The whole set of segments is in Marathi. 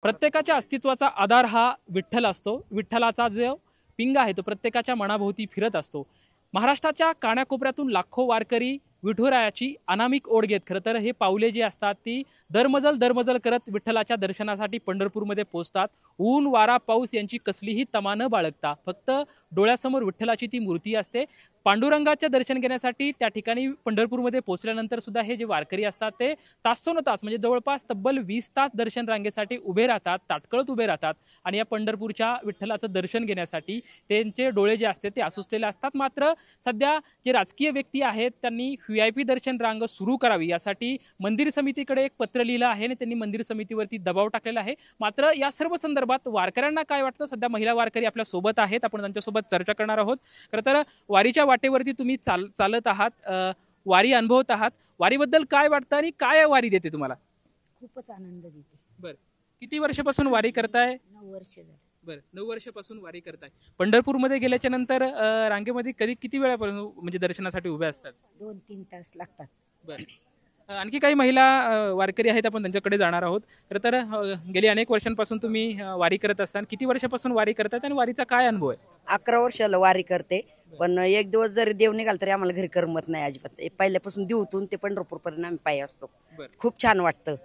प्रत्येकाच्या अस्तित्वाचा आधार हा विठ्ठल असतो. विठ्ठलाचा जो पिंग आहे तो प्रत्येकाच्या मनाभोवती फिरत असतो. महाराष्ट्राच्या कानाकोपऱ्यातून लाखो वारकरी विठुरायाची अनामिक ओढ घेत खरं तर हे पावले जी असतात ती दरमजल करत विठ्ठलाच्या दर्शनासाठी पंढरपूरमध्ये पोहोचतात. ऊन वारा पाऊस यांची कसलीही तमा न बाळगता फक्त डोळ्यासमोर विठ्ठलाची ती मूर्ती असते. पांडुरंगाचे दर्शन घेण्यासाठी त्या ठिकाणी पंढरपूरमध्ये पोहोचल्यानंतर सुद्धा हे जे वारकरी असतात ते तासोन तास म्हणजे जवळपास तब्बल 20 तास दर्शन रांगेसाठी उभे राहतात, ताटकळत उभे राहतात आणि या पंढरपूरच्या विठ्ठलाचं दर्शन घेण्यासाठी त्यांचे डोळे जे असते ते आसुसलेले असतात. मात्र सध्या जे राजकीय व्यक्ती आहेत त्यांनी VIP दर्शन रांग सुरू करावी यासाठी मंदिर समितीकडे एक पत्र लिहिलं आहे आणि त्यांनी मंदिर समितीवरती दबाव टाकलेला आहे. मात्र या सर्व संदर्भात वारकऱ्यांना काय वाटतं? सध्या महिला वारकरी आपल्या सोबत आहेत, आपण त्यांच्यासोबत चर्चा करणार आहोत. खरं तर वारीच्या वाटेवरती तुम्ही चालत आहात, वारी अनुभवत आहात. वारीबद्दल काय वाटतं आणि काय वारी देते तुम्हाला? खूपच आनंद देते. बरं, किती वर्षापासून वारी करताय? 9 वर्ष झाली. बरं, 9 वर्षापासून वारी करताय. पंढरपूरमध्ये गेल्याच्या नंतर रांगेमध्ये किती वेळापर्यंत म्हणजे दर्शनासाठी उभे असतात? 2-3 तास लागतात. बरं, आणखी काही महिला वारकरी आहेत, आपण त्यांच्याकडे जाणार आहोत. खरं तर गेली अनेक वर्षांपासून तुम्ही वारी करत असताना किती वर्षापासून वारी करतात आणि वारीचा काय अनुभव आहे? 11 वर्षाला वारी करते, पण एक दिवस जरी देव निघाल तरी आम्हाला घरी करमत नाही अजिबात. पहिल्यापासून देवतून ते पंढरपूर पर्यंत आम्ही पायी असतो. खूप छान वाटतं.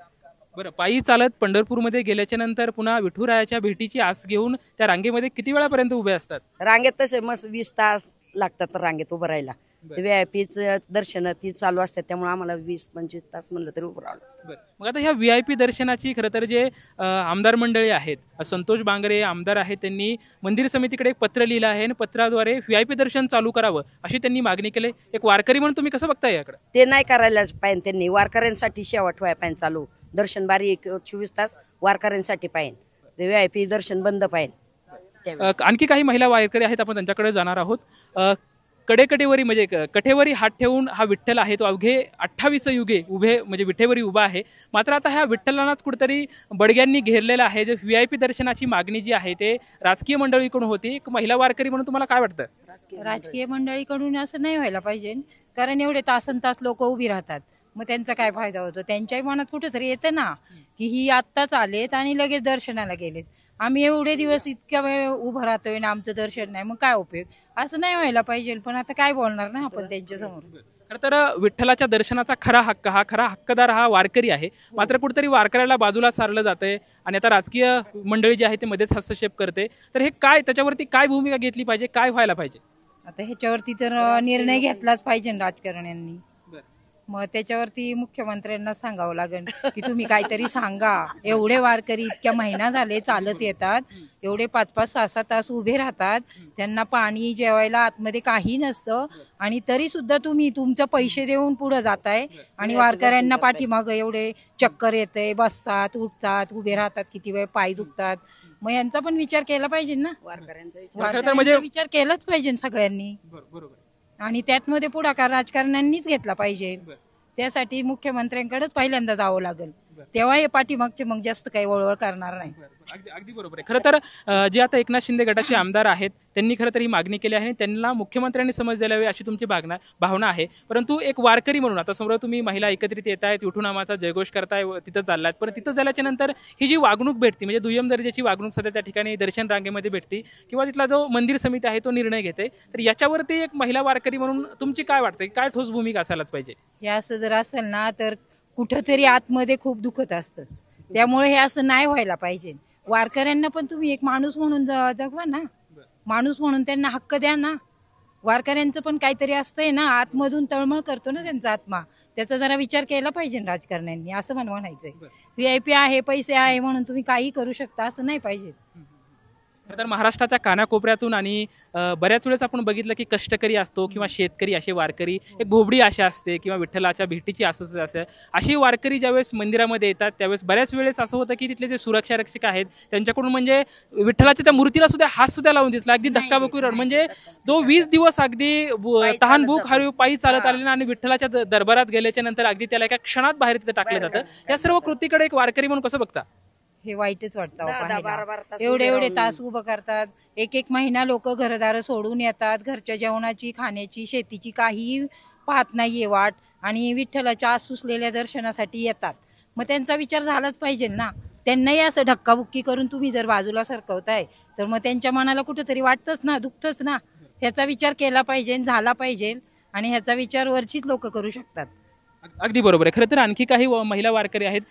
बरं, पायी चालत पंढरपूरमध्ये गेल्याच्या नंतर पुन्हा विठुरायाच्या भेटीची आस घेऊन त्या रांगेमध्ये किती वेळापर्यंत उभे असतात? रांगेत तसे मस्त 20 तास लागतात रांगेत उभं राहायला. VIPचं दर्शन ती चालू असतात, त्यामुळे आम्हाला 20-25 तास म्हणलं तरी उभं राहावं लागतं. मग आता ह्या VIP दर्शनाची खरं तर जे आमदार मंडळी आहेत, संतोष बांगरे आमदार आहेत, त्यांनी मंदिर समितीकडे एक पत्र लिहिलं आहे आणि पत्राद्वारे VIP दर्शन चालू करावं अशी त्यांनी मागणी केली. एक वारकरी म्हणून तुम्ही कसं बघताय याकडे? ते नाही करायलाच पाहिजे. त्यांनी वारकऱ्यांसाठी सेवा ठेवायला पाहिजे चालू. दर्शन बारी 24 तास वारकऱ्यांसाठी पाहिजे. VIP दर्शन बंद पाहिजे. आणखी काही महिला वारकरी आहेत, आपण त्यांच्याकडे जाणार आहोत. कडेकडेवरी म्हणजे कठेवरी हात ठेवून हा विठ्ठल आहे तो अवघे 28 युगे उभे म्हणजे विठेवरी उभा आहे. मात्र आता ह्या विठ्ठलांनाच कुठेतरी बडग्यांनी घेरलेलं आहे. जे VIP दर्शनाची मागणी जी आहे ते राजकीय मंडळीकडून होती. एक महिला वारकरी म्हणून तुम्हाला काय वाटतं? राजकीय मंडळीकडून असं नाही व्हायला पाहिजे, कारण एवढे तासन तास लोक उभी राहतात, मग त्यांचा काय फायदा होतो? त्यांच्याही मनात कुठेतरी येतं ना की ही आत्ताच आलेत आणि लगेच दर्शनाला गेलेत, आम्ही एवढे दिवस इतक्या वेळ उभं राहतोय ना आमचं दर्शन नाही, मग काय उपयोग? असं नाही व्हायला पाहिजे. पण आता काय बोलणार ना आपण त्यांच्या समोर. खरं तर विठ्ठलाच्या दर्शनाचा खरा हक्कदार हा वारकरी आहे. मात्र कुठेतरी वारकऱ्याला बाजूला सारलं जातंय आणि आता राजकीय मंडळी जी आहे ते मध्येच हस्तक्षेप करते. तर हे काय, त्याच्यावरती काय भूमिका घेतली पाहिजे, काय व्हायला पाहिजे? आता ह्याच्यावरती तर निर्णय घेतलाच पाहिजे राजकारण्यांनी. मग त्याच्यावरती मुख्यमंत्र्यांना सांगावं लागेल की तुम्ही काहीतरी सांगा. एवढे वारकरी इतक्या महिना झाले चालत येतात, एवढे 5-5, 6-6 तास उभे राहतात, त्यांना पाणी जेवायला आतमध्ये काही नसतं आणि तरी सुद्धा तुम्ही तुमचे पैसे देऊन पुढे जाताय आणि वारकऱ्यांना पाठीमागं एवढे चक्कर येते, बसतात, उठतात, उभे राहतात, किती वेळ पाय दुखतात. मग यांचा पण विचार केला पाहिजे ना. वारकऱ्यांचा विचार केलाच पाहिजे सगळ्यांनी आणि त्यातमध्ये पुढाकार राजकारण्यांनीच घेतला पाहिजे. त्यासाठी मुख्यमंत्र्यांकडेच पहिल्यांदा जावं लागेल, तेव्हा हे पाठीमागचे मग जास्त काही वळवळ करणार नाही. अगदी बरोबर आहे. खरं तर जे आता एकनाथ शिंदे गटाचे आमदार आहेत त्यांनी खरं तर ही मागणी केली आहे आणि त्यांना मुख्यमंत्र्यांनी समज द्यायला हवी अशी तुमची भावना आहे. परंतु एक वारकरी म्हणून आता समोर तुम्ही महिला एकत्रित येत आहेत, विठुनामाचा जयघोष करताय, तिथं चाललात, पण तिथं झाल्याच्या नंतर ही जी वागणूक भेटते म्हणजे दुय्यम दर्जाची वागणूक सध्या त्या ठिकाणी दर्शन रांगेमध्ये भेटते किंवा तिथला जो मंदिर समिती आहे तो निर्णय घेते, तर याच्यावरती एक महिला वारकरी म्हणून तुमची काय वाटते, काय ठोस भूमिका असायलाच पाहिजे? हे असं जर असेल ना तर कुठंतरी आतमध्ये खूप दुखत असतं, त्यामुळे हे असं नाही व्हायला पाहिजे. वारकऱ्यांना पण तुम्ही एक माणूस म्हणून जगवा ना, माणूस म्हणून त्यांना हक्क द्या ना. वारकऱ्यांचं पण काहीतरी असतंय ना, आतमधून तळमळ करतो ना त्यांचा आत्मा, त्याचा जरा विचार केला पाहिजे राजकारण्यांनी, असं मला म्हणायचंय. VIP आहे, पैसे आहे म्हणून तुम्ही काही करू शकता असं नाही पाहिजे. तर महाराष्ट्राच्या कानाकोपऱ्यातून आणि बऱ्याच वेळेस आपण बघितलं की कष्टकरी असतो किंवा शेतकरी असे वारकरी, एक भोबडी आशा असते किंवा विठ्ठलाच्या भेटीची आस असते, अशी वारकरी ज्यावेळेस मंदिरामध्ये येतात त्यावेळेस बऱ्याच वेळेस असं होतं की तिथले जे सुरक्षा रक्षक आहेत त्यांच्याकडून म्हणजे विठ्ठलाच्या त्या मूर्तीला सुद्धा हात सुद्धा लावून दिला, अगदी धक्काबुक्की म्हणजे तो 20 दिवस अगदी तहान भूक हरवी पायी चालत आलेला आणि विठ्ठलाच्या दरबारात गेल्याच्या नंतर अगदी त्याला एका क्षणात बाहेर तिथे टाकलं जातं. या सर्व कृतीकडे एक वारकरी म्हणून कसं बघता? हे वाईटच वाटतं. एवढे तास उभं करतात, एक महिना लोक घरदार सोडून येतात, घरच्या जेवणाची, खाण्याची, शेतीची काही पाहत नाहीये वाट आणि विठ्ठलाच्या आस सुसलेल्या दर्शनासाठी येतात. मग त्यांचा विचार झालाच पाहिजे ना. त्यांनाही असं धक्काबुक्की करून तुम्ही जर बाजूला सरकवताय तर मग त्यांच्या मनाला कुठेतरी वाटतंच ना, दुखतंच ना. ह्याचा विचार केला पाहिजे, झाला पाहिजे आणि ह्याचा विचार वरचीच लोक करू शकतात. अगदी बरोबर आहे. खरं तर आणखी काही महिला वारकरी आहेत.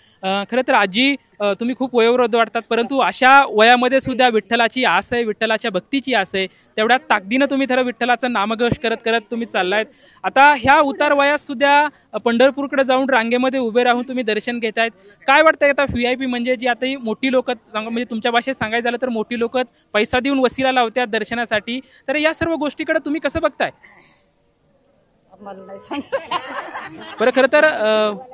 खरं तर आजी, तुम्ही खूप वयोवृद्ध वाटतात, परंतु अशा वयामध्ये सुद्धा विठ्ठलाची आस आहे, विठ्ठलाच्या भक्तीची आस आहे. तेवढ्या ताकदीनं तुम्ही खरं विठ्ठलाचं नामघोष करत करत तुम्ही चाललायत. आता ह्या उतार वयात सुद्धा पंढरपूरकडे जाऊन रांगेमध्ये उभे राहून तुम्ही दर्शन घेतायत. काय वाटतंय आता VIP म्हणजे जी आता ही मोठी लोक, म्हणजे तुमच्या भाषेत सांगायचं झालं तर मोठी लोक पैसा देऊन वसिला लावतात दर्शनासाठी, तर या सर्व गोष्टीकडे तुम्ही कसं बघताय? बरं, खरं तर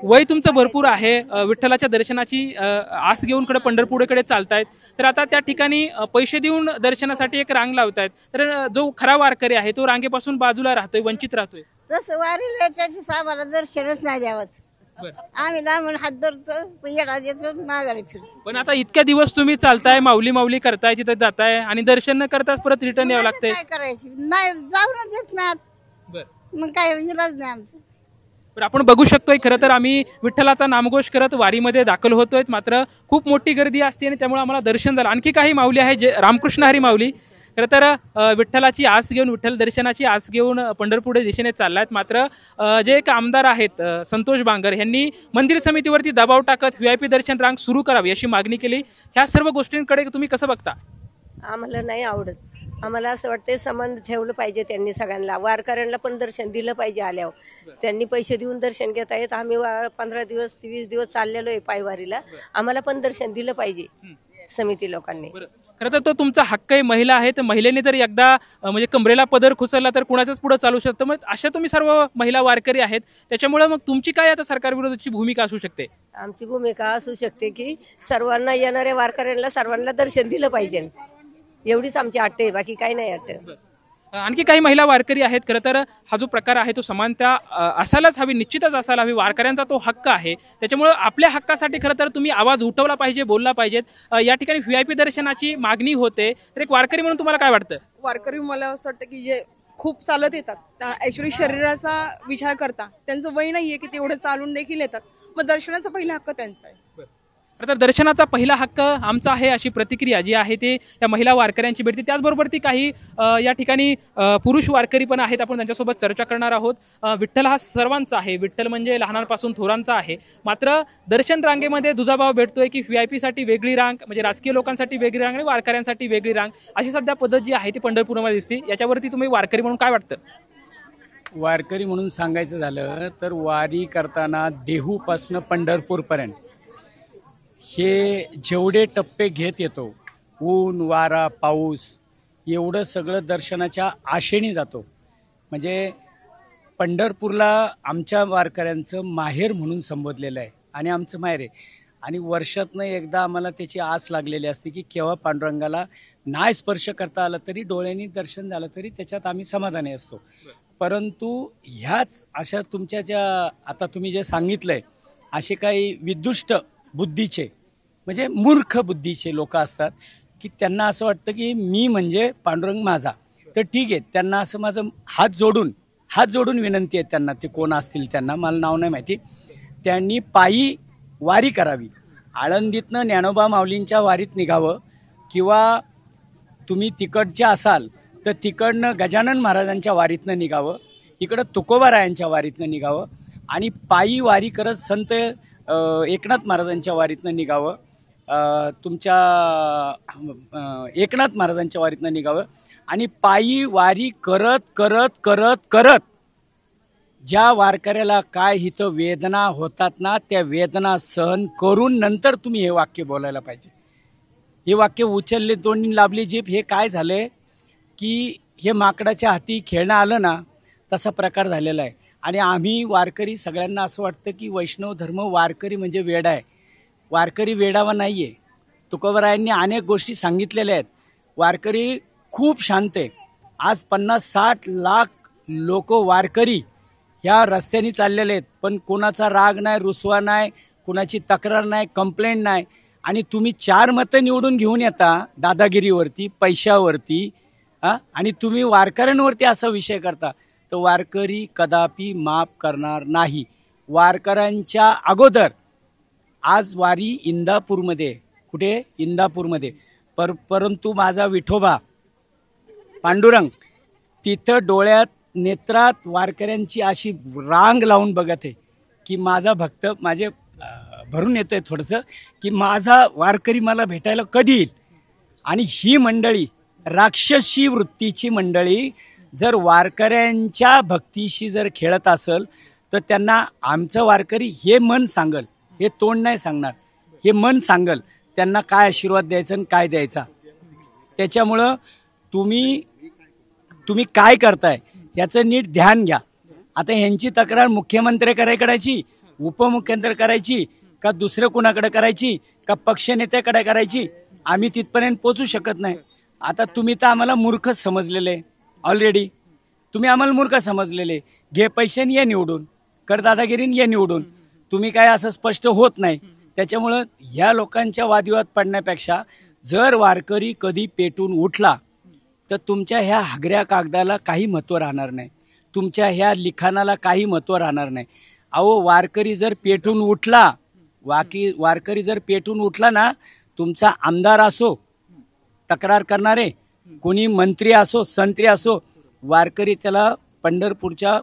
वय तुमचं भरपूर आहे, विठ्ठलाच्या दर्शनाची आस घेऊन कडे पंढरपूरकडे चालतायत, तर आता त्या ठिकाणी पैसे देऊन दर्शनासाठी एक रांग लावतायत, तर जो खरा वारकरी आहे तो रांगेपासून बाजूला राहतोय, वंचित राहतोय. जसं वारीला त्याची आम्हाला दर्शनच नाही द्यावंच. आम्ही लांबून हात धरतो, येडा देतो, माघारी फिरतो. पण आता इतक्या दिवस तुम्ही चालताय, माऊली माऊली करताय, तिथे जाताय आणि दर्शन न करताच परत रिटर्न यावं लागतंय. काय करायची, नाही जाऊन देत नाही, मग काय इलाज नाही आमचं. पण आपण बघू शकतोय, खरं तर आम्ही विठ्ठलाचा नामघोष करत वारीमध्ये दाखल होतोय, मात्र खूप मोठी गर्दी असते आणि त्यामुळे आम्हाला दर्शन झालं. आणखी काही माऊली आहे, जे रामकृष्ण हरी माऊली खरं तर विठ्ठलाची आस घेऊन, विठ्ठल दर्शनाची आस घेऊन पंढरपूर दिशेने चाललायत. मात्र जे एक आमदार आहेत संतोष बांगर, यांनी मंदिर समितीवरती दबाव टाकत VIP दर्शन रांग सुरू करावी अशी मागणी केली. ह्या सर्व गोष्टींकडे तुम्ही कसं बघता? आम्हाला नाही आवडत. आम्हाला असं वाटतं समान ठेवलं पाहिजे त्यांनी, सगळ्यांना वारकऱ्यांना पण दर्शन दिलं पाहिजे. आल्यावर त्यांनी पैसे देऊन दर्शन घेता येत. आम्ही 15 दिवस 20 दिवस चाललेलो आहे पायवारीला, आम्हाला पण दर्शन दिलं पाहिजे समिती लोकांनी. खरं तर तो तुमचा हक्क आहे, महिला आहे, तर महिलेने जर एकदा म्हणजे कमरेला पदर खुचरला तर कुणाचाच पुढे चालू शकतं. मग अशा तुम्ही सर्व महिला वारकरी आहेत, त्याच्यामुळे मग तुमची काय आता सरकारविरोधाची भूमिका असू शकते? आमची भूमिका असू शकते की सर्वांना, येणाऱ्या वारकऱ्यांना सर्वांना दर्शन दिलं पाहिजे, एवढीच आमची अट आहे, बाकी काही नाही अट. आणखी काही महिला वारकरी आहेत. खरं तर हा जो प्रकार आहे तो समानता असायलाच हवी, निश्चितच असायला हवी. वारकऱ्यांचा तो हक्क आहे, त्याच्यामुळे आपल्या हक्कासाठी खरं तर तुम्ही आवाज उठवला पाहिजे, बोलला पाहिजेत. या ठिकाणी VIP दर्शनाची मागणी होते, तर एक वारकरी म्हणून तुम्हाला काय वाटतं? वारकरी मला असं वाटतं की जे खूप चालत येतात, ऍक्च्युली शरीराचा विचार करता, त्यांचं वय नाहीये की तेवढं चालून देखील येतात, मग दर्शनाचा पहिला हक्क त्यांचा आहे. तर दर्शनाचा पहिला हक्क आमचा आहे अशी प्रतिक्रिया जी आहे ते या महिला वारकऱ्यांची भेटते. त्याचबरोबर ती काही या ठिकाणी पुरुष वारकरी पण आहेत, आपण त्यांच्यासोबत चर्चा करणार आहोत. विठ्ठल हा सर्वांचा आहे, विठ्ठल म्हणजे लहानांपासून थोरांचा आहे. मात्र दर्शन रांगेमध्ये दुजाभाव भेटतोय की VIP साठी वेगळी रांग, म्हणजे राजकीय लोकांसाठी वेगळी रांग आणि वारकऱ्यांसाठी वेगळी रांग, अशी सध्या पद्धत जी आहे ती पंढरपूरमध्ये दिसते. याच्यावरती तुम्ही वारकरी म्हणून काय वाटतं? वारकरी म्हणून सांगायचं झालं तर वारी करताना देहूपासनं पंढरपूरपर्यंत हे जेवढे टप्पे घेत येतो, ऊन वारा पाऊस, एवढं सगळं दर्शनाच्या आशेने जातो. म्हणजे पंढरपूरला आमच्या वारकऱ्यांचं माहेर म्हणून संबोधलेलं आहे आणि आमचं माहेर आहे. आणि वर्षातनं एकदा आम्हाला त्याची आस लागलेली असते की केव्हा पांडुरंगाला नाही स्पर्श करता आलं तरी, डोळ्यांनी दर्शन झालं तरी त्याच्यात आम्ही समाधानी असतो. परंतु ह्याच अशा तुमच्या ज्या आता तुम्ही जे सांगितलं आहे, असे काही विदुष्ट बुद्धीचे, म्हणजे मूर्ख बुद्धीचे लोक असतात की त्यांना असं वाटतं की मी म्हणजे पांडुरंग माझा. तर ठीक आहे, त्यांना असं माझं हात जोडून विनंती आहे त्यांना, ते कोण असतील त्यांना मला नाव नाही माहिती, त्यांनी पायी वारी करावी. आळंदीतनं ज्ञानोबा माऊलींच्या वारीत निघावं, किंवा तुम्ही तिकडचे असाल तर तिकडनं गजानन महाराजांच्या वारीतनं निघावं, इकडं तुकोबारायांच्या वारीतनं निघावं आणि पायी वारी करत संत एकनाथ महाराजांच्या वारीतनं निघावं, तुमच्या एकनाथ महाराजांच्या वारीतनं निघावं. आणि पायी वारी करत करत करत करत ज्या वारकऱ्याला काय हिथं वेदना होतात ना, त्या वेदना सहन करून नंतर तुम्ही हे वाक्य बोलायला पाहिजे. हे वाक्य उचलले तोंडी लाभली जीभ, हे काय झालंय की हे माकडाच्या हाती खेळणं आलं ना, तसा प्रकार झालेला आहे. आणि आम्ही वारकरी सगळ्यांना असं वाटतं की वैष्णव धर्म वारकरी म्हणजे वेडा आहे. वारकरी वेडावा नाही आहे. तुकोबारायांनी अनेक गोष्टी सांगितलेल्या आहेत. वारकरी खूप शांत आहे. आज 50-60 लाख लोक वारकरी ह्या रस्त्याने चाललेले आहेत, पण कोणाचा राग नाही, रुसवा नाही, कोणाची तक्रार नाही, कंप्लेंट नाही. आणि तुम्ही 4 मतं निवडून घेऊन येता दादागिरीवरती, पैशावरती, आणि तुम्ही वारकऱ्यांवरती असा विषय करता, तर वारकरी कदापि माफ करणार नाही. वारकऱ्यांच्या अगोदर आज वारी इंदापूरमध्ये कुठे? इंदापूरमध्ये. परंतु माझा विठोबा पांडुरंग तिथं डोळ्यात नेत्रात वारकऱ्यांची अशी रांग लावून बघत आहे की माझा भक्त माझे भरून येतं आहे थोडंसं की माझा वारकरी मला भेटायला कधी येईल. आणि ही मंडळी राक्षसी वृत्तीची मंडळी जर वारकऱ्यांच्या भक्तीशी जर खेळत असेल तर त्यांना आमचं वारकरी हे मन सांगल, हे तोंड नाही सांगणार, हे मन सांगल त्यांना काय आशीर्वाद द्यायचा आणि काय द्यायचा. त्याच्यामुळं तुम्ही काय करताय याचं नीट ध्यान घ्या. आता ह्यांची तक्रार मुख्यमंत्र्याकडे करायची, उपमुख्यमंत्री करायची का दुसऱ्या कुणाकडे करायची का पक्षनेत्याकडे करायची, आम्ही तिथपर्यंत पोचू शकत नाही. आता तुम्ही तर आम्हाला मूर्खच समजलेले ऑलरेडी. तुम्ही आम्हाला मूर्ख समजलेले. घे पैशाने ये निवडून, कर दादागिरीने ये निवडून. तुम्ही काय असं स्पष्ट होत नाही. त्याच्यामुळं ह्या लोकांच्या वादविवाद पडण्यापेक्षा जर वारकरी कधी पेटून उठला तर तुमच्या ह्या हागऱ्या कागदाला काही महत्त्व राहणार नाही, तुमच्या ह्या लिखाणाला काही महत्त्व राहणार नाही. अहो वारकरी जर पेटून उठला, वारकरी जर पेटून उठला ना, तुमचा आमदार असो, तक्रार करणारे कोणी मंत्री असो, संत्री असो, वारकरी त्याला पंढरपूरच्या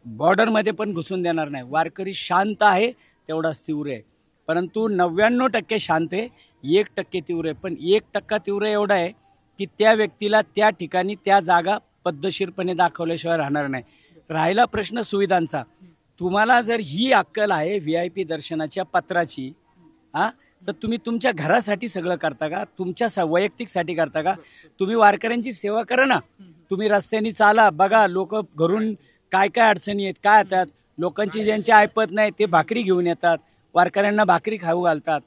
बॉर्डरमध्ये पण घुसून देणार नाही. वारकरी शांत आहे तेवढाच तीव्र आहे. परंतु 99% शांत आहे, 1% तीव्र आहे. पण 1% तीव्र एवढा आहे की त्या व्यक्तीला त्या ठिकाणी त्या जागा पद्धतशीरपणे दाखवल्याशिवाय राहणार नाही. राहिला प्रश्न सुविधांचा. तुम्हाला जर ही अक्कल आहे VIP दर्शनाच्या पत्राची तर तुम्ही तुमच्या घरासाठी सगळं करता का? तुमच्या वैयक्तिकसाठी करता का? तुम्ही वारकऱ्यांची सेवा करा ना. तुम्ही रस्त्याने चाला, बघा लोक घरून काय काय अडचणी आहेत, काय येतात. लोकांची ज्यांची ऐपत नाही ते भाकरी घेऊन येतात, वारकऱ्यांना भाकरी खाऊ घालतात.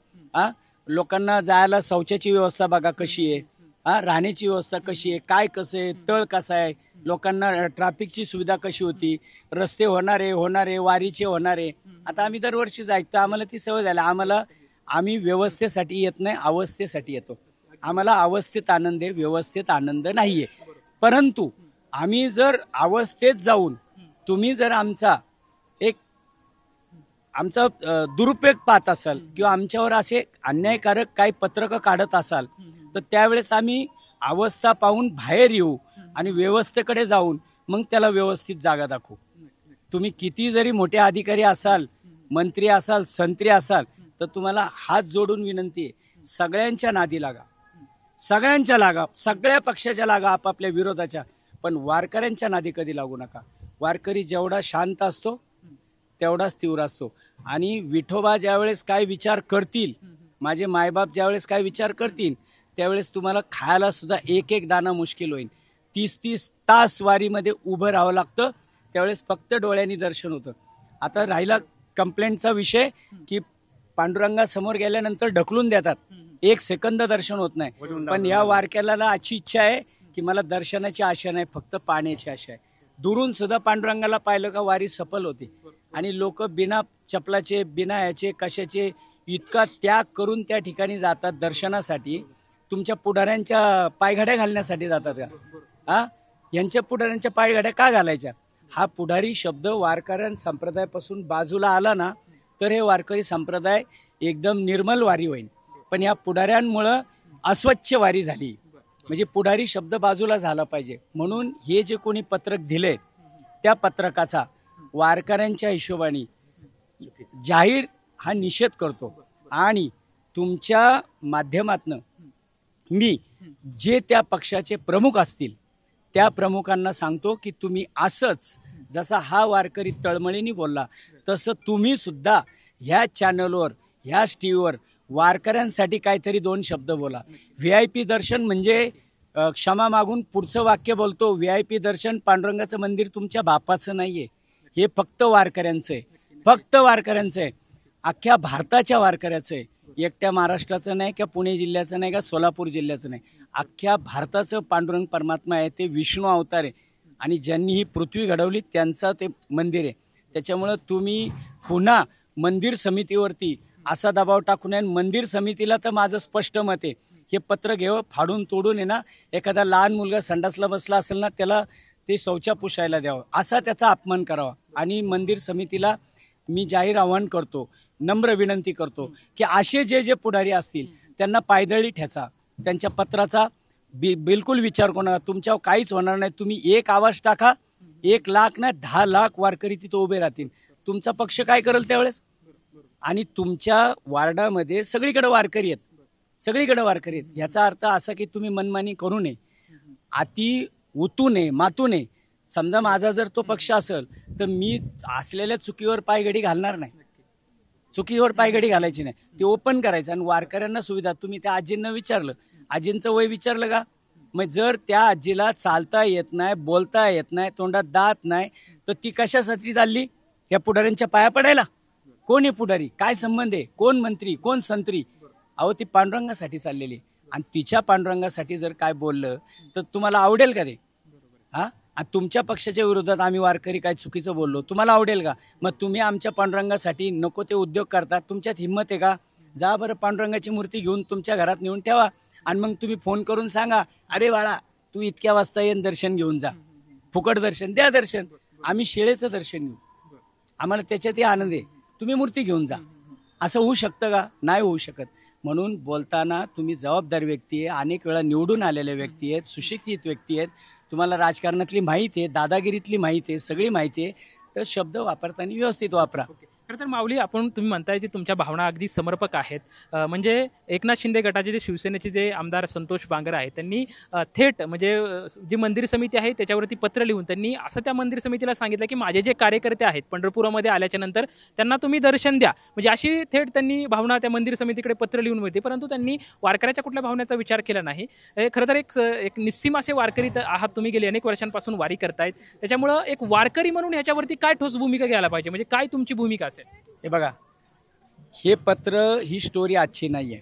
लोकांना जायला शौचाची व्यवस्था बघा कशी आहे, राहण्याची व्यवस्था कशी आहे, काय कसं आहे, तळ कसा आहे, लोकांना ट्रॅफिकची सुविधा कशी होती, रस्ते होणारे वारीचे होणारे. आता आम्ही दरवर्षीच ऐकतो, आम्हाला ती सवय झाली. आम्ही व्यवस्थेसाठी येत नाही, अवस्थेसाठी येतो. आम्हाला अवस्थेत आनंद आहे, व्यवस्थेत आनंद नाही आहे. परंतु आम्ही जर अवस्थेत जाऊन तुम्ही जर आमचा दुरुपयोग पाहत असाल किंवा आमच्यावर असे अन्यायकारक काही पत्रकं काढत असाल तर त्यावेळेस आम्ही अवस्था पाहून बाहेर येऊ आणि व्यवस्थेकडे जाऊन मग त्याला व्यवस्थित जागा दाखवू. तुम्ही किती जरी मोठे अधिकारी असाल, मंत्री असाल, संत्री असाल, तर तुम्हाला हात जोडून विनंती आहे, सगळ्यांच्या नादी लागा, सगळ्या पक्षाच्या लागा, आपापल्या विरोधाच्या, पण वारकऱ्यांच्या नादी कधी लागू नका. वारकरी जेवढा शांत असतो तेवढाच तीव्र असतो. आणि विठोबा ज्यावेळेस काय विचार करतील, माझे मायबाप ज्यावेळेस काय विचार करतील, त्यावेळेस तुम्हाला खायला सुद्धा एक दाना मुश्किल होईल. 30 तास वारीमध्ये उभं राहावं लागतं, त्यावेळेस फक्त डोळ्यांनी दर्शन होतं. आता राहिला कंप्लेंटचा विषय की पांडुरंगासमोर गेल्यानंतर ढकलून देतात, 1 सेकंद दर्शन होत नाही. पण या वारकऱ्याला अशी इच्छा आहे की मला दर्शनाची आशा नाही, फक्त पाण्याची आशा आहे. दुरून सुद्धा पांडुरंगाला पाहिलं का वारी सफल होती. आणि लोक बिना चपलाचे, बिना याचे कशाचे इतका त्याग करून त्या ठिकाणी जातात दर्शनासाठी. तुमच्या पुढाऱ्यांच्या पायघड्या घालण्यासाठी जातात का? यांच्या पुढाऱ्यांच्या पायघड्या का घालायच्या? हा पुढारी शब्द वारकऱ्यां संप्रदायापासून बाजूला आला ना तर हे वारकरी संप्रदाय एकदम निर्मल वारी होईल. पण या पुढाऱ्यांमुळं अस्वच्छ वारी झाली. म्हणजे पुढारी शब्द बाजूला झाला पाहिजे. म्हणून हे जे कोणी पत्रक दिले त्या पत्रकाचा वारकऱ्यांच्या हिशोबाने जाहीर हा निषेध करतो. आणि तुमच्या माध्यमातनं मी जे त्या पक्षाचे प्रमुख असतील त्या प्रमुखांना सांगतो की तुम्ही असंच, जसा हा वारकरी तळमळीने बोलला तसं तुम्ही सुद्धा ह्या चॅनलवर, ह्या टीव्हीवर वारकऱ्यांसाठी काहीतरी 2 शब्द बोला. VIP दर्शन म्हणजे क्षमा मागून पुढचं वाक्य बोलतो, VIP दर्शन पांडुरंगाचं मंदिर तुमच्या बापाचं नाहीये, हे फक्त वारकऱ्यांचं आहे, फक्त वारकऱ्यांचं आहे, अख्ख्या भारताच्या वारकऱ्याचं आहे. एकट्या महाराष्ट्राचं नाही, का पुणे जिल्ह्याचं नाही, का सोलापूर जिल्ह्याचं नाही, अख्ख्या भारताचं पांडुरंग परमात्मा आहे. ते विष्णू अवतार आहे आणि ज्यांनी ही पृथ्वी घडवली त्यांचं ते मंदिर आहे. त्याच्यामुळं तुम्ही पुन्हा मंदिर समितीवरती असा दबाव टाकू नये. मंदिर समितीला तर माझं स्पष्ट मत आहे, हे पत्र घेऊ, फाडून तोडून आहे ना, एखादा लहान मुलगा संडासला बसला असेल ना त्याला ते शौचा पुसायला द्यावं, असा त्याचा अपमान करावा. आणि मंदिर समितीला मी जाहीर आवाहन करतो, नम्र विनंती करतो की असे जे पुढारी असतील त्यांना पायदळी ठेचा, त्यांच्या पत्राचा बिलकुल विचार करू नका. तुमच्यावर काहीच होणार नाही. तुम्ही एक आवाज टाका, 1 लाख नाही 10 लाख वारकरी तिथं उभे राहतील. तुमचा पक्ष काय करेल त्यावेळेस? आणि तुमच्या वार्डामध्ये सगळीकडे वारकरी आहेत, सगळीकडे वारकरी आहेत. याचा अर्थ असा की तुम्ही मनमानी करू नये, अति उतू नये, मातू नये. समजा माझा जर तो पक्ष असेल तर मी असलेल्या चुकीवर पायघडी घालणार नाही, चुकीवर पायघडी घालायची नाही. ते ओपन करायचं आणि वारकऱ्यांना सुविधा. तुम्ही त्या आजींना विचारलं, आजींचं वय विचारलं का? मग जर त्या आजीला चालता येत नाही, बोलता येत नाही, तोंडात दात नाही, तर ती कशासाठी चालली? या पुढाऱ्यांच्या पाया पडायला? कोण आहे पुढारी? काय संबंध आहे? कोण मंत्री, कोण संत्री? अहो ती पांडुरंगासाठी चाललेली. आणि तिच्या पांडुरंगासाठी जर काय बोललं तर तुम्हाला आवडेल का ते? हा, तुमच्या पक्षाच्या विरोधात आम्ही वारकरी काय चुकीचं बोललो, तुम्हाला आवडेल का? मग तुम्ही आमच्या पांडुरंगासाठी नको ते उद्योग करता. तुमच्यात हिंमत आहे का? जा बरं पांडुरंगाची मूर्ती घेऊन तुमच्या घरात नेऊन ठेवा आणि मग तुम्ही फोन करून सांगा, अरे बाळा तू इतक्या वाजता येऊन दर्शन घेऊन जा, फुकट दर्शन द्या. दर्शन आम्ही शेळेचं दर्शन घेऊ, आम्हाला त्याच्यातही आनंद आहे. तुम्ही मूर्ती घेऊन जा. असं होऊ शकतं का? नाही होऊ शकत. म्हणून बोलताना तुम्ही जबाबदार व्यक्ती आहे, अनेक वेळा निवडून आलेल्या व्यक्ती आहेत, सुशिक्षित व्यक्ती आहेत, तुम्हाला राजकारणातली माहिती आहे, दादागिरीतली माहिती आहे, सगळी माहिती आहे. तर शब्द वापरताना व्यवस्थित वापरा. खरं तर माऊली, तुम्ही म्हणताय की तुमच्या भावना अगदी समर्पक आहेत. म्हणजे एकनाथ शिंदे गटाचे जे शिवसेनेचे जे आमदार संतोष बांगर आहेत त्यांनी थेट म्हणजे जी मंदिर समिती आहे त्याच्यावरती पत्र लिहून त्यांनी असं त्या मंदिर समितीला सांगितलं की माझे जे कार्यकर्ते आहेत पंढरपुरामध्ये आल्याच्या नंतर त्यांना तुम्ही दर्शन द्या. म्हणजे अशी थेट त्यांनी भावना त्या मंदिर समितीकडे पत्र लिहून मिळते. परंतु त्यांनी वारकऱ्याच्या कुठल्या भावनेचा विचार केला नाही. खरं तर एक निस्सीम असे वारकरी आहात तुम्ही, गेले अनेक वर्षांपासून वारी करतायत. त्याच्यामुळं एक वारकरी म्हणून ह्याच्यावरती काय ठोस भूमिका घ्यायला पाहिजे? म्हणजे काय तुमची भूमिका असेल? हे बघा, हे पत्र ही स्टोरी आजची नाही आहे.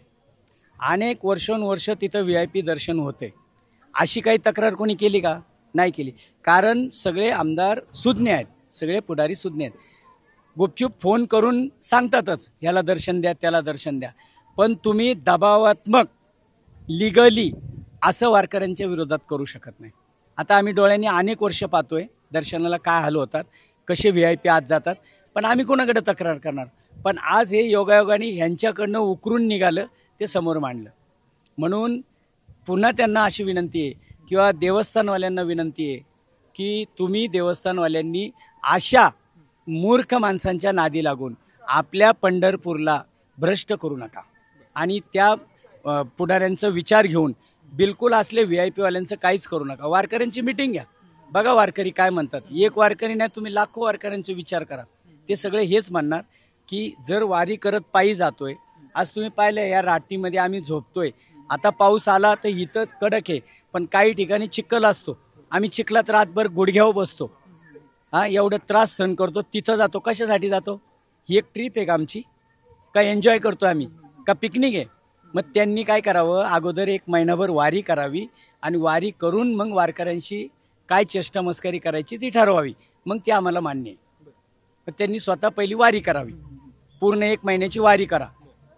अनेक वर्षानुवर्ष तिथं VIP दर्शन होते. अशी काही तक्रार कोणी केली का? नाही केली. कारण सगळे आमदार सुज्ञ आहेत, सगळे पुढारी सुज्ञ आहेत. गुपचूप फोन करून सांगतातच, ह्याला दर्शन द्या, त्याला दर्शन द्या. पण तुम्ही दबावात्मक लिगली असं वारकऱ्यांच्या विरोधात करू शकत नाही. आता आम्ही डोळ्यांनी अनेक वर्ष पाहतोय दर्शनाला काय हाल होतात, कसे VIP आत जातात. पण आम्ही कोणाकडे तक्रार करणार? पण आज हे योगायोगाने ह्यांच्याकडनं उकरून निघालं, ते समोर मांडलं. म्हणून पुन्हा त्यांना अशी विनंती आहे किंवा देवस्थानवाल्यांना विनंती आहे की तुम्ही देवस्थानवाल्यांनी अशा मूर्ख माणसांच्या नादी लागून आपल्या पंढरपूरला भ्रष्ट करू नका. आणि त्या पुढाऱ्यांचा विचार घेऊन बिलकुल असले VIP वाल्यांचं काहीच करू नका. वारकऱ्यांची मिटिंग घ्या, बघा वारकरी काय म्हणतात. एक वारकरी नाही, तुम्ही लाखो वारकऱ्यांचा विचार करा. ते सगळे हेच म्हणणार की जर वारी करत पायी जातोय, आज तुम्ही पाहिलं या राटीमध्ये आम्ही झोपतोय, आता पाऊस आला तर इथं कडक आहे, पण काही ठिकाणी चिखल असतो, आम्ही चिखलात रातभर गुडघ्यावर बसतो, एवढं त्रास सहन करतो, तिथं जातो. कशासाठी जातो? ही एक ट्रिप आहे का आमची? का एन्जॉय करतो आम्ही? का पिकनिक आहे? मग त्यांनी काय करावं, अगोदर 1 महिनाभर वारी करावी आणि वारी करून मग वारकऱ्यांशी काय चेष्टा मस्करी करायची ती ठरवावी. मग ती आम्हाला मान्य आहे. पण त्यांनी स्वतः पहिली वारी करावी, पूर्ण 1 महिन्याची वारी करा.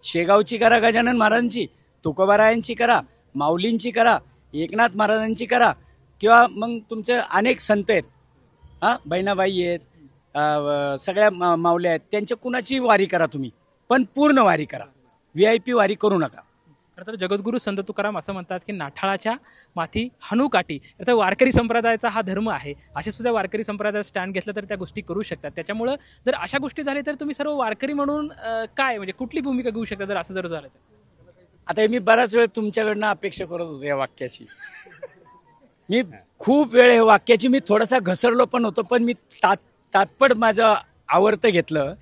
शेगावची करा, गजानन महाराजांची, तुकोबारायांची करा, माऊलींची करा, एकनाथ महाराजांची करा, किंवा मग तुमचे अनेक संत आहेत, बहिणाबाई आहेत, सगळ्या माऊल्या आहेत, त्यांच्या कुणाची वारी करा तुम्ही, पण पूर्ण वारी करा. VIP वारी करू नका. खरं तर जगद्गुरू संत तुकाराम असं म्हणतात की नाठाळाच्या माथी हनुकाठी. तर वारकरी संप्रदायाचा हा धर्म आहे. असे सुद्धा वारकरी संप्रदायात स्टँड घेतलं तर त्या गोष्टी करू शकतात. त्याच्यामुळं जर अशा गोष्टी झाल्या तर तुम्ही सर्व वारकरी म्हणून काय म्हणजे कुठली भूमिका घेऊ शकता जर असं जर झालं तर? आता मी बराच वेळ तुमच्याकडनं अपेक्षा करत होतो या वाक्याची. मी खूप वेळ या वाक्याची मी थोडासा घसरलो पण होतो, पण मी तात्पट माझं आवडतं घेतलं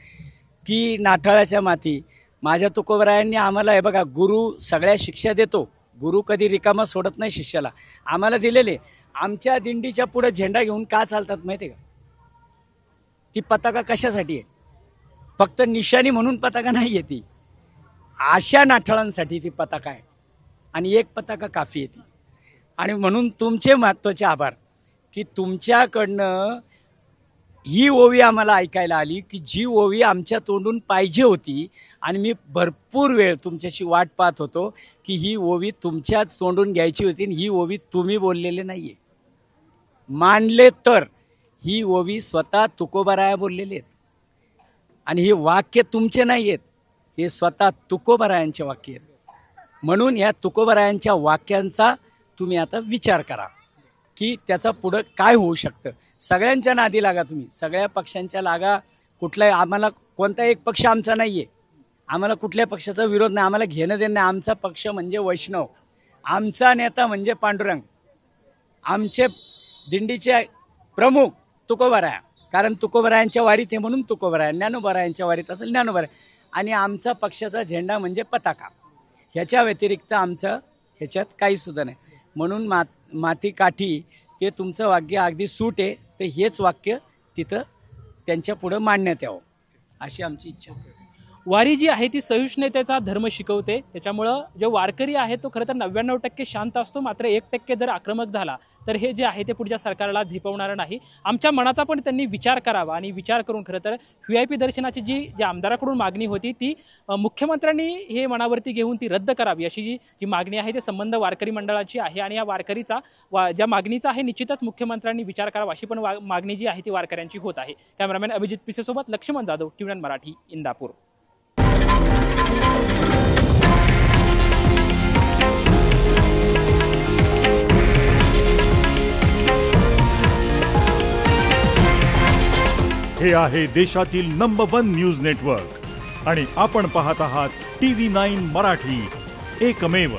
की नाठाळाच्या माथी. माझ्या तुकोबरायांनी आम्हाला, हे बघा, गुरु सगळ्या शिक्षा देतो, गुरु कधी रिकामा सोडत नाही शिष्याला. आम्हाला दिलेले आमच्या दिंडीच्या पुढे झेंडा घेऊन का चालतात माहिती आहे का? ती पताका कशासाठी आहे? फक्त निशाणी म्हणून पताका नाही आहे ती, अशा नाठाळांसाठी ती पताका आहे. आणि एक पताका काफी आहे ती. आणि म्हणून तुमचे महत्त्वाचे आभार की तुमच्याकडनं ही ओवी आम्हाला ऐकायला आली की जी ओवी आमच्या तोंडून पाहिजे होती. आणि मी भरपूर वेळ तुमच्याशी वाट पाहत होतो की ही ओवी तुमच्याच तोंडून घ्यायची होती. ही ओवी तुम्ही बोललेले नाही आहे, मानले तर ही ओवी स्वतः तुकोबाराया बोललेले आहेत. आणि हे वाक्य तुमचे नाही आहेत, हे स्वतः तुकोबारायांचे वाक्य आहेत. म्हणून या तुकोबरायांच्या वाक्यांचा तुम्ही आता विचार करा की त्याचा पुढं काय होऊ शकतं. सगळ्यांच्या नादी लागा, तुम्ही सगळ्या पक्षांच्या लागा. कुठलाही आम्हाला कोणता एक पक्ष आमचा नाही आहे, आम्हाला कुठल्या पक्षाचा विरोध नाही, आम्हाला घेणं देणं नाही. आमचा पक्ष म्हणजे वैष्णव, आमचा नेता म्हणजे पांडुरंग, आमचे दिंडीचे प्रमुख तुकोबराया, कारण तुकोबरायांच्या वारीत आहे म्हणून तुकोबराया, ज्ञानोबरायांच्या वारीत असेल ज्ञानोबराय, आणि आमचा पक्षाचा झेंडा म्हणजे पताका. ह्याच्या व्यतिरिक्त आमचं ह्याच्यात काहीसुद्धा नाही. म्हणून माती काठी ते तुमचं वाक्य अगदी सूट आहे, ते हेच वाक्य तिथं त्यांच्या पुढं मांडण्यात यावं अशी आमची इच्छा. वारी जी आहे ती सहिष्णुतेचा धर्म शिकवते. त्याच्यामुळं जो वारकरी आहे तो खरं तर 99% शांत असतो, मात्र 1% जर आक्रमक झाला तर हे जे आहे ते पुढच्या सरकारला झेपवणारं नाही. आमच्या मनाचा पण त्यांनी विचार करावा आणि विचार करून खरं तर VIP दर्शनाची जी आमदाराकडून मागणी होती ती मुख्यमंत्र्यांनी हे मनावरती घेऊन ती रद्द करावी अशी जी मागणी आहे ते संबंध वारकरी मंडळाची आहे. आणि या वारकरीचा ज्या मागणीचा आहे निश्चितच मुख्यमंत्र्यांनी विचार करावा अशी पण मागणी जी आहे ती वारकऱ्यांची होत आहे. कॅमेरामॅन अभिजित पिसेसोबत लक्ष्मण जाधव, TV9 मराठी, इंदापूर. हे आहे देशातील नंबर 1 न्यूज नेटवर्क आणि आपण पाहत आहात TV9 मराठी, एकमेव.